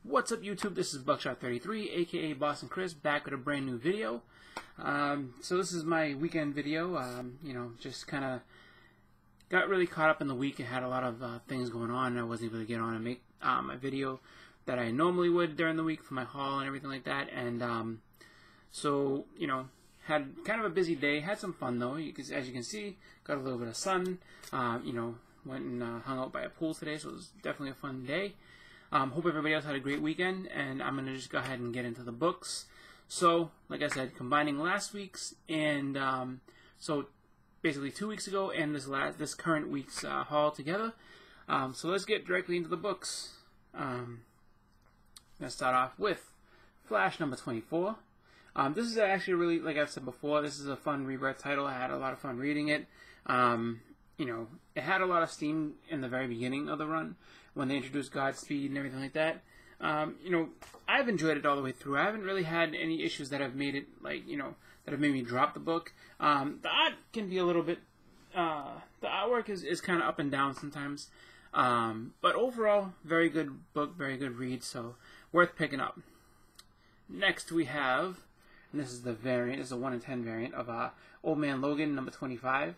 What's up, YouTube? This is Buckshot33, aka Boston Chris, back with a brand new video. So this is my weekend video. Just kind of got really caught up in the week and had a lot of things going on, and I wasn't able to get on and make my video that I normally would during the week for my haul and everything like that. And so, had kind of a busy day. Had some fun though. As you can see, got a little bit of sun. Went and hung out by a pool today, so it was definitely a fun day. Hope everybody else had a great weekend, and I'm going to just go ahead and get into the books. So, like I said, combining last week's and so basically 2 weeks ago and this current week's haul together. So let's get directly into the books. I'm going to start off with Flash number 24. This is actually really, like I've said before, this is a fun rebirth title. I had a lot of fun reading it. It had a lot of steam in the very beginning of the run when they introduced Godspeed and everything like that. I've enjoyed it all the way through. I haven't really had any issues that have made it, that have made me drop the book. The art can be a little bit, the artwork is kind of up and down sometimes. But overall, very good book, very good read, so worth picking up. Next we have, and this is the variant, this is a 1 in 10 variant of Old Man Logan number 25.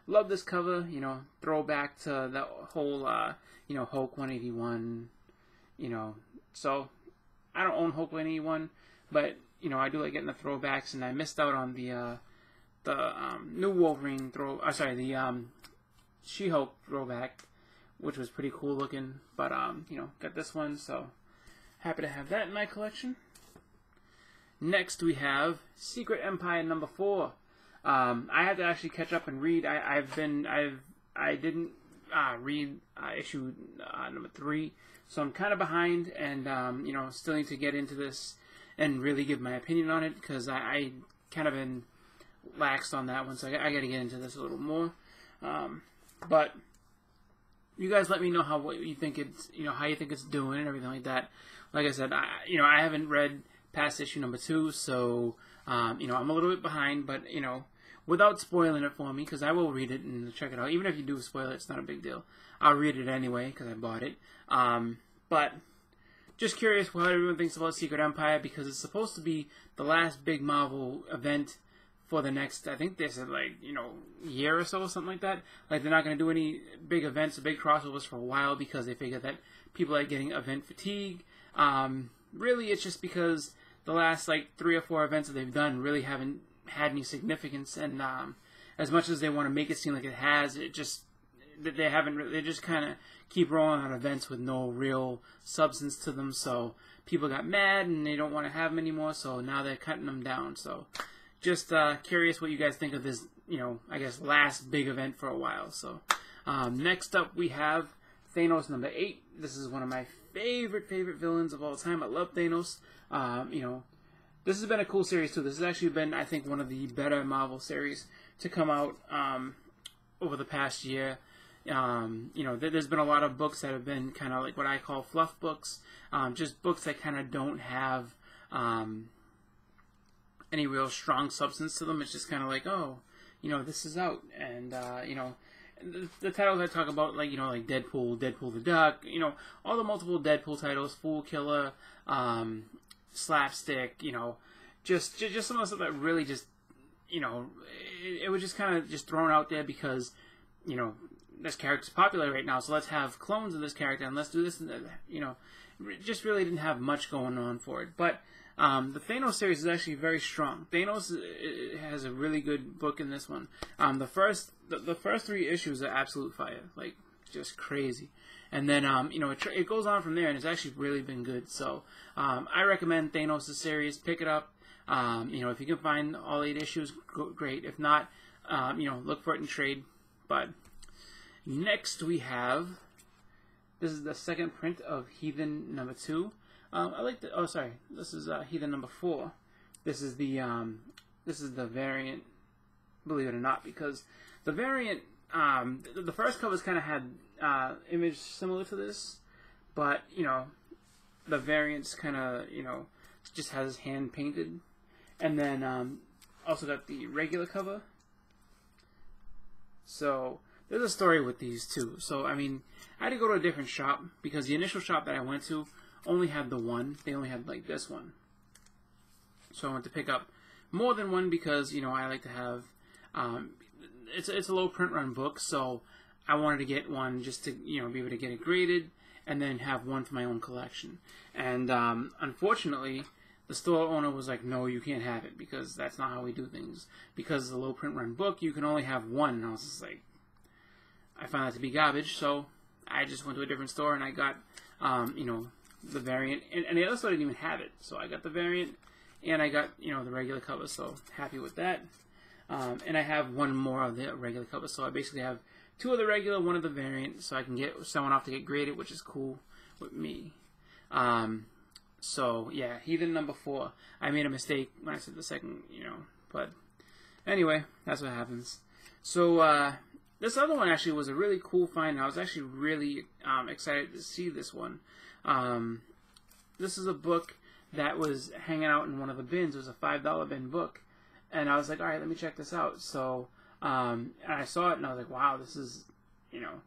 Love this cover, throwback to the whole, Hulk 181, so I don't own Hulk 181, but, I do like getting the throwbacks, and I missed out on the new Wolverine She-Hulk throwback, which was pretty cool looking, but, got this one, so happy to have that in my collection. Next we have Secret Empire number 4. I had to actually catch up and read. I didn't read issue number 3, so I'm kind of behind, and still need to get into this and really give my opinion on it, because I kind of been laxed on that one, so I got to get into this a little more. But you guys let me know what you think it's how you think it's doing and everything like that. Like I said, I haven't read past issue number 2, so I'm a little bit behind, but without spoiling it for me, because I will read it and check it out. Even if you do spoil it, it's not a big deal. I'll read it anyway because I bought it. But just curious what everyone thinks about Secret Empire, because it's supposed to be the last big Marvel event for the next, I think they said, year or so, something like that. Like, they're not going to do any big events or big crossovers for a while, because they figure that people are getting event fatigue. Really, it's just because the last 3 or 4 events that they've done really haven't had any significance, and as much as they want to make it seem like it has, they just kind of keep rolling on events with no real substance to them. So people got mad and they don't want to have them anymore, so now they're cutting them down. So just curious what you guys think of this, I guess last big event for a while. So next up we have Thanos number 8. This is one of my favorite villains of all time. I love Thanos. This has been a cool series too. This has actually been, I think, one of the better Marvel series to come out over the past year. There's been a lot of books that have been kind of like what I call fluff books, just books that kind of don't have any real strong substance to them. It's just kind of like, oh, this is out, and the titles I talk about, like Deadpool, Deadpool the Duck, all the multiple Deadpool titles, Fool Killer, Slapstick, just some of the stuff that really just, it was just kind of just thrown out there because, this character's popular right now, so let's have clones of this character and let's do this and that, just really didn't have much going on for it. But the Thanos series is actually very strong. Thanos has a really good book in this one. The first 3 issues are absolute fire, like just crazy. And then, it goes on from there, and it's actually really been good. So, I recommend Thanos' series. Pick it up. If you can find all 8 issues, great. If not, look for it in trade. But next we have, this is the second print of Heathen number 2. This is Heathen number 4. This is the variant, believe it or not, because the variant, the first covers kind of had image similar to this, but the variant's kind of just has his hand painted, and then also got the regular cover. So there's a story with these too. So I mean, I had to go to a different shop because the initial shop that I went to only had the one. They only had like this one. So I went to pick up more than one because, you know, I like to have, it's a low print run book, so I wanted to get one just to, you know, be able to get it graded and then have one for my own collection. And unfortunately, the store owner was like, no, you can't have it because that's not how we do things. Because it's a low print run book, you can only have one. And I was just like, I found that to be garbage, so I just went to a different store and I got, you know, the variant. And the other store didn't even have it, so I got the variant and I got, you know, the regular cover, so happy with that. And I have one more of the regular cover, so I basically have two of the regular, one of the variant, so I can get someone off to get graded, which is cool with me. So, yeah, Heathen number 4. I made a mistake when I said the second, you know, but anyway, that's what happens. So, this other one actually was a really cool find. I was actually really excited to see this one. This is a book that was hanging out in one of the bins. It was a $5 bin book. And I was like, all right, let me check this out. So, and I saw it and I was like, wow, this is, you know,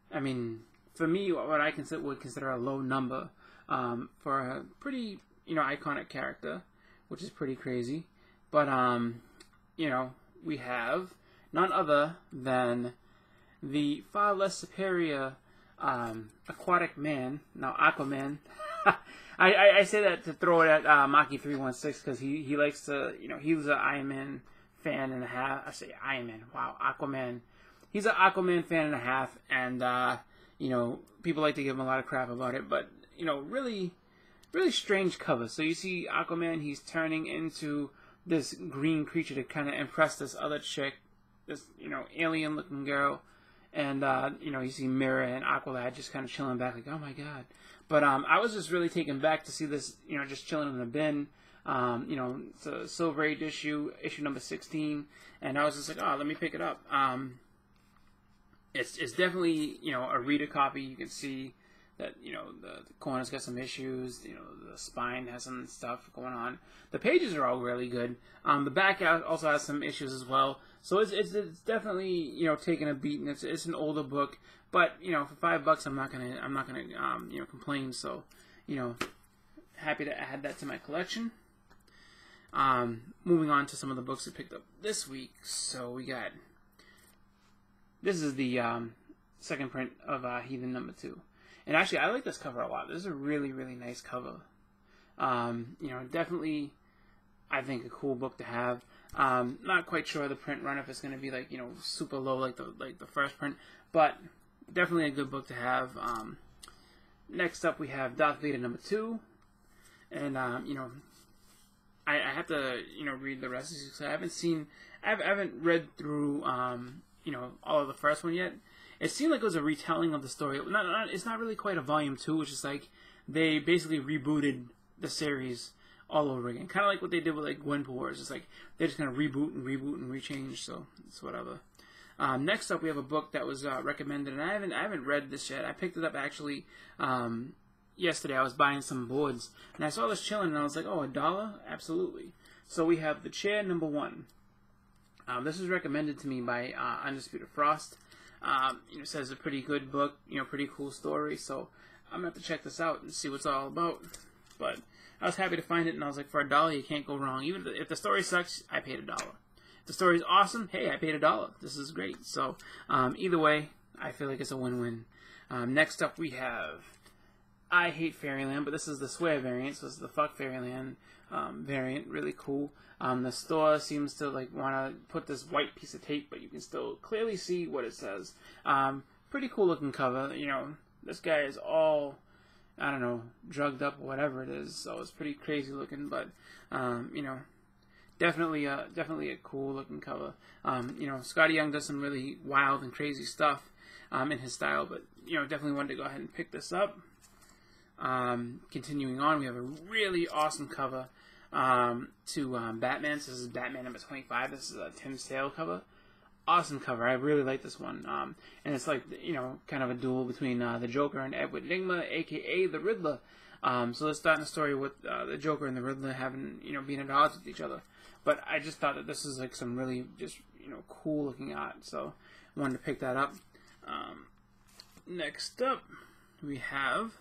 I mean, for me, what I would consider a low number for a pretty, you know, iconic character, which is pretty crazy. But, you know, we have none other than the far less superior aquatic man, now Aquaman. I say that to throw it at Maki316 because he likes to, you know, he was an Iron Man fan and a half. I say Iron Man, wow, Aquaman. He's an Aquaman fan and a half, and, you know, people like to give him a lot of crap about it, but, you know, really, really strange cover. So you see Aquaman, he's turning into this green creature to kind of impress this other chick, this, you know, alien-looking girl, and, you know, you see Mera and Aqualad just kind of chilling back like, oh my god. But I was just really taken back to see this, you know, just chilling in the bin. You know, it's a Silver Age issue number 16, and I was just like, oh, let me pick it up. It's definitely, you know, a reader copy. You can see that, you know, the corner's got some issues. You know, the spine has some stuff going on. The pages are all really good. The back also has some issues as well. So it's definitely, you know, taking a beat, and it's an older book. But, you know, for $5, I'm not gonna you know, complain. So, you know, happy to add that to my collection. Moving on to some of the books I picked up this week. So we got, this is the second print of Heathen number 2. And actually, I like this cover a lot. This is a really, really nice cover. You know, definitely, I think, a cool book to have. Not quite sure the print run if it's going to be like, you know, super low like the first print, but definitely a good book to have. Next up, we have Darth Vader number 2, and you know, I have to, you know, read the rest of these because I haven't read through you know, all of the first one yet. It seemed like it was a retelling of the story. It's not really quite a volume 2. It's just like they basically rebooted the series all over again. Kind of like what they did with like Gwen Wars. It's like they're just going to reboot and rechange, so it's whatever. Next up, we have a book that was recommended, and I haven't read this yet. I picked it up actually yesterday. I was buying some boards, and I saw this chilling, and I was like, oh, $1? Absolutely. So we have The Chair number 1. This was recommended to me by Undisputed Frost. You know, it says a pretty good book, you know, pretty cool story, so I'm going to have to check this out and see what it's all about. But I was happy to find it, and I was like, for $1, you can't go wrong. Even if the story sucks, I paid $1. If the story's awesome, hey, I paid $1. This is great. So, either way, I feel like it's a win-win. Next up, we have I Hate Fairyland, but this is the swear variant, so this is the Fuck Fairyland variant. Really cool. The store seems to like want to put this white piece of tape, but you can still clearly see what it says. Pretty cool looking cover. You know, this guy is all, I don't know, drugged up or whatever it is, so it's pretty crazy looking, but you know, definitely a cool looking cover. You know, Scotty Young does some really wild and crazy stuff in his style, but you know, definitely wanted to go ahead and pick this up. Continuing on, we have a really awesome cover to Batman. So this is Batman number 25. This is a Tim Sale cover. Awesome cover. I really like this one. And it's like, you know, kind of a duel between the Joker and Edward Nygma, aka the Riddler. So let's start the story with the Joker and the Riddler having, you know, being at odds with each other. But I just thought that this is like some really just, you know, cool looking art. So I wanted to pick that up. Next up, we have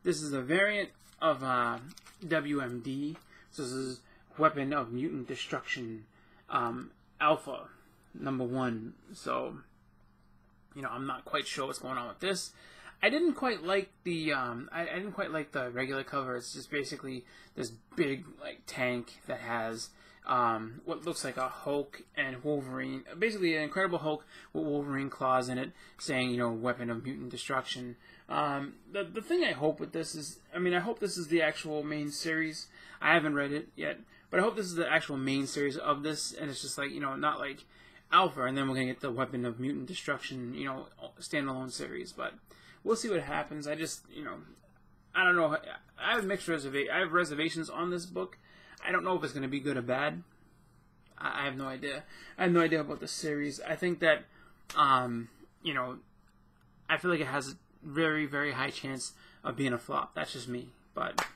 this is a variant of WMD. So this is Weapon of Mutant Destruction Alpha #1. So, you know, I'm not quite sure what's going on with this. I didn't quite like the I didn't quite like the regular cover. It's just basically this big like tank that has what looks like a Hulk and Wolverine, basically an Incredible Hulk with Wolverine claws in it, saying, you know, Weapon of Mutant Destruction. The thing I hope with this is, I mean, I hope this is the actual main series. I haven't read it yet, but I hope this is the actual main series of this, and it's just like, you know, not like Alpha, and then we're gonna get the Weapon of Mutant Destruction, you know, standalone series. But we'll see what happens. I just, you know, I don't know. I have mixed I have reservations on this book. I don't know if it's going to be good or bad. I have no idea. I have no idea about the series. I think that, you know, I feel like it has a very, very high chance of being a flop. That's just me. But,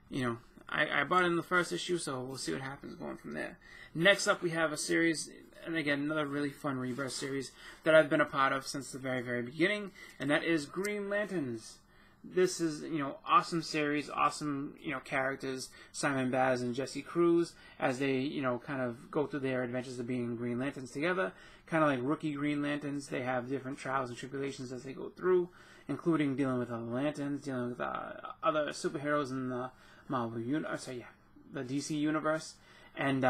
you know, I bought it in the first issue, so we'll see what happens going from there. Next up, we have a series, and again, another really fun Rebirth series that I've been a part of since the very, very beginning, and that is Green Lanterns. This is, you know, awesome series, awesome, you know, characters, Simon Baz and Jesse Cruz, as they, you know, kind of go through their adventures of being Green Lanterns together. Kind of like rookie Green Lanterns, they have different trials and tribulations as they go through, including dealing with other Lanterns, dealing with other superheroes in the Marvel the DC universe, and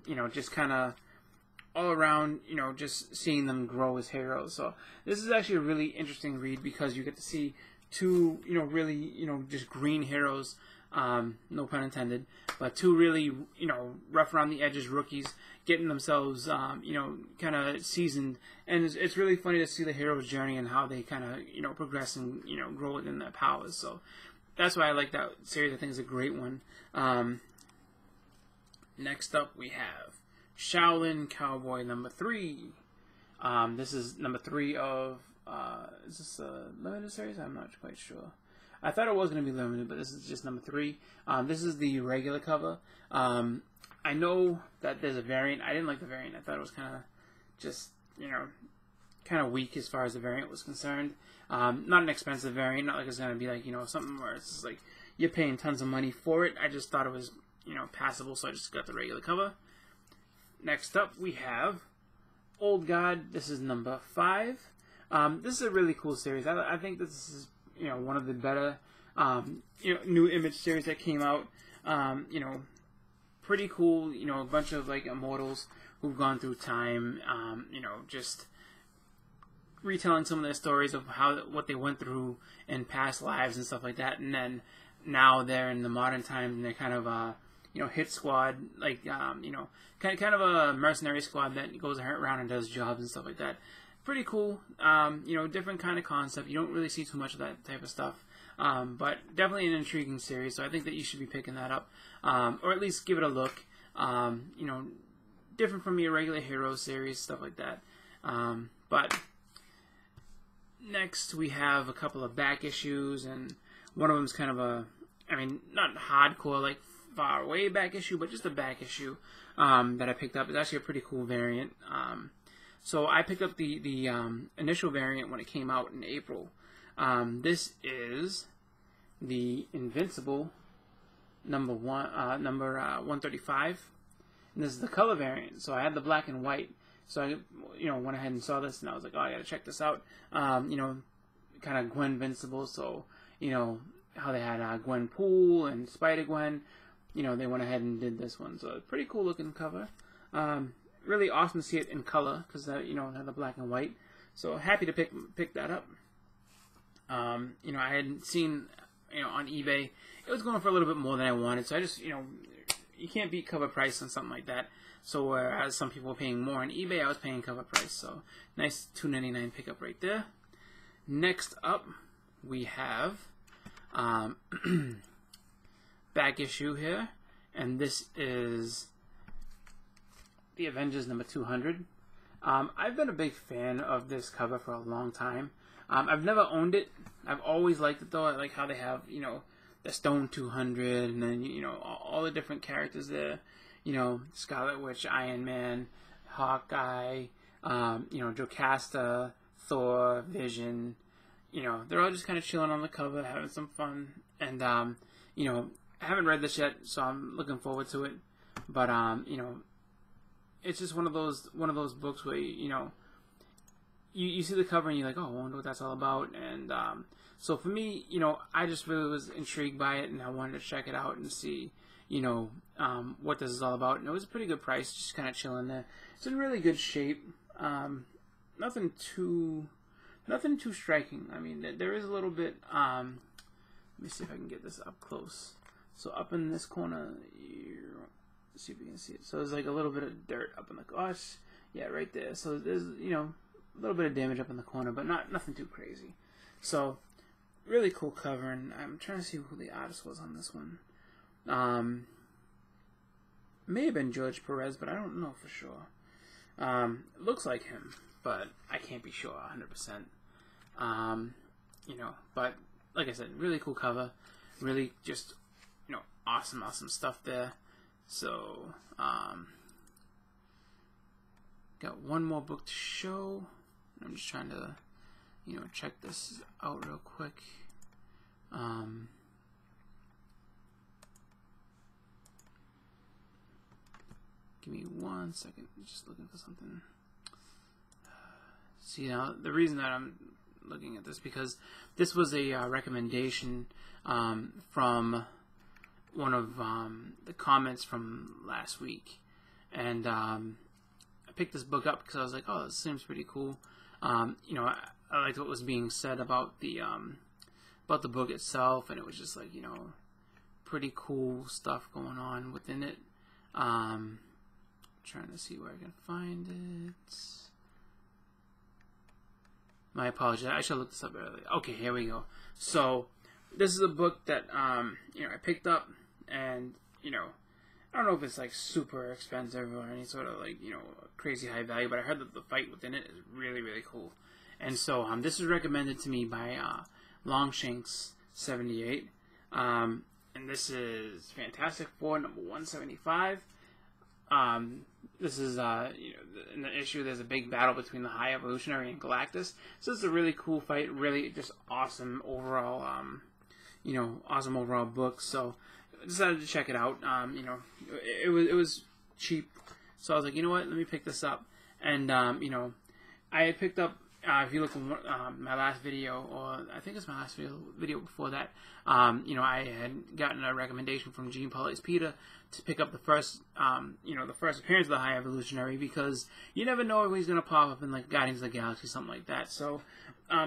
you know, just kind of all around, you know, just seeing them grow as heroes. So this is actually a really interesting read because you get to see two, you know, really, you know, just green heroes, no pun intended, but two really, you know, rough around the edges rookies getting themselves, you know, kind of seasoned, and it's really funny to see the hero's journey and how they kind of, you know, progress and, you know, grow within their powers. So that's why I like that series. I think it's a great one. Next up, we have Shaolin Cowboy #3. This is #3 of. Is this a limited series? I'm not quite sure. I thought it was going to be limited, but this is just #3. This is the regular cover. I know that there's a variant. I didn't like the variant. I thought it was kind of just, you know, kind of weak as far as the variant was concerned. Not an expensive variant. Not like it's going to be like, you know, something where it's just like you're paying tons of money for it. I just thought it was, you know, passable, so I just got the regular cover. Next up, we have Old God. This is #5. This is a really cool series. I think this is, you know, one of the better, you know, new Image series that came out. You know, pretty cool. You know, a bunch of like immortals who've gone through time. You know, just retelling some of their stories of what they went through in past lives and stuff like that. And then now they're in the modern times, and they're kind of you know, hit squad, like you know, kind of a mercenary squad that goes around and does jobs and stuff like that. Pretty cool. You know, different kind of concept. You don't really see too much of that type of stuff. But definitely an intriguing series, so I think that you should be picking that up. Or at least give it a look. You know, different from your regular hero series, stuff like that. But next we have a couple of back issues, and one of them is kind of a, I mean, not hardcore, like far away back issue, but just a back issue that I picked up. It's actually a pretty cool variant. So I picked up the initial variant when it came out in April. This is the Invincible number 135, and this is the color variant. So I had the black and white. So I, you know, went ahead and saw this, and I was like, oh, I gotta check this out. You know, kind of Gwen Invincible. So, you know, how they had Gwen Poole and Spider-Gwen. You know, they went ahead and did this one. So pretty cool looking cover. Really awesome to see it in color because you know, it had the black and white. So happy to pick that up. You know, I hadn't seen, you know, on eBay it was going for a little bit more than I wanted. So I just, you know, you can't beat cover price on something like that. So whereas some people were paying more on eBay, I was paying cover price. So nice $2.99 pickup right there. Next up, we have back issue here, and this is the Avengers number 200. I've been a big fan of this cover for a long time. I've never owned it. I've always liked it though. I like how they have, you know, the Stone 200, and then, you know, all the different characters there. You know, Scarlet Witch, Iron Man, Hawkeye, you know, Jocasta, Thor, Vision. You know, they're all just kind of chilling on the cover, having some fun. And you know, I haven't read this yet, so I'm looking forward to it. But you know, it's just one of those books where you know, you see the cover and you're like, oh, I wonder what that's all about. And so for me, you know, I just really was intrigued by it, and I wanted to check it out and see, you know, what this is all about. And it was a pretty good price, just kind of chilling there. It's in really good shape. Nothing too striking. I mean, there is a little bit. Let me see if I can get this up close. So up in this corner, let's see if you can see it. So there's like a little bit of dirt up in the gosh, yeah, right there. So there's, you know, a little bit of damage up in the corner, but nothing too crazy. So really cool cover, and I'm trying to see who the artist was on this one. May have been George Perez, but I don't know for sure. It looks like him, but I can't be sure 100%. You know, but like I said, really cool cover, really just, you know, awesome stuff there. So, got one more book to show. I'm just trying to, you know, check this out real quick. Give me 1 second. I'm just looking for something. See, now the reason that I'm looking at this, because this was a recommendation from one of the comments from last week, and I picked this book up because I was like, oh, this seems pretty cool. You know, I liked what was being said about the book itself, and it was just like, you know, pretty cool stuff going on within it. Trying to see where I can find it. My apologies. I should look this up earlier. Okay, here we go. So this is a book that you know, I picked up, and you know, I don't know if it's like super expensive or any sort of like, you know, crazy high value, but I heard that the fight within it is really cool. And so this was recommended to me by Longshanks 78, and this is Fantastic Four number 175. This is, you know, in the issue, there's a big battle between the High Evolutionary and Galactus. So this is a really cool fight, really just awesome overall, you know, awesome overall book. So I decided to check it out. You know, it was cheap, so I was like, you know what, let me pick this up. And you know, I had picked up, if you look at my last video, or I think it's my last video before that, you know, I had gotten a recommendation from Gene Paulus Peter to pick up the first, you know, the first appearance of the High Evolutionary, because you never know if he's going to pop up in like Guardians of the Galaxy, something like that. So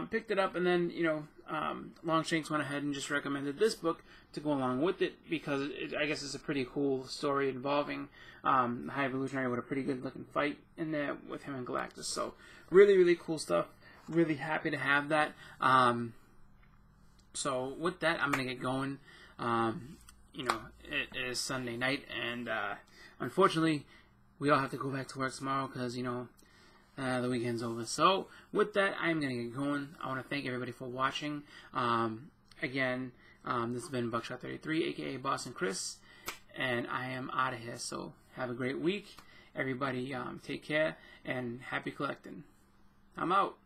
picked it up, and then, you know, Longshanks went ahead and just recommended this book to go along with it, because I guess it's a pretty cool story involving the High Evolutionary with a pretty good looking fight in there with him and Galactus. So really cool stuff. Really happy to have that. So with that, I'm gonna get going. You know, it is Sunday night, and unfortunately, we all have to go back to work tomorrow because, you know, the weekend's over. So with that, I'm gonna get going. I want to thank everybody for watching. Again, this has been Buckshot33, aka Boston Chris, and I am out of here. So have a great week, everybody. Take care and happy collecting. I'm out.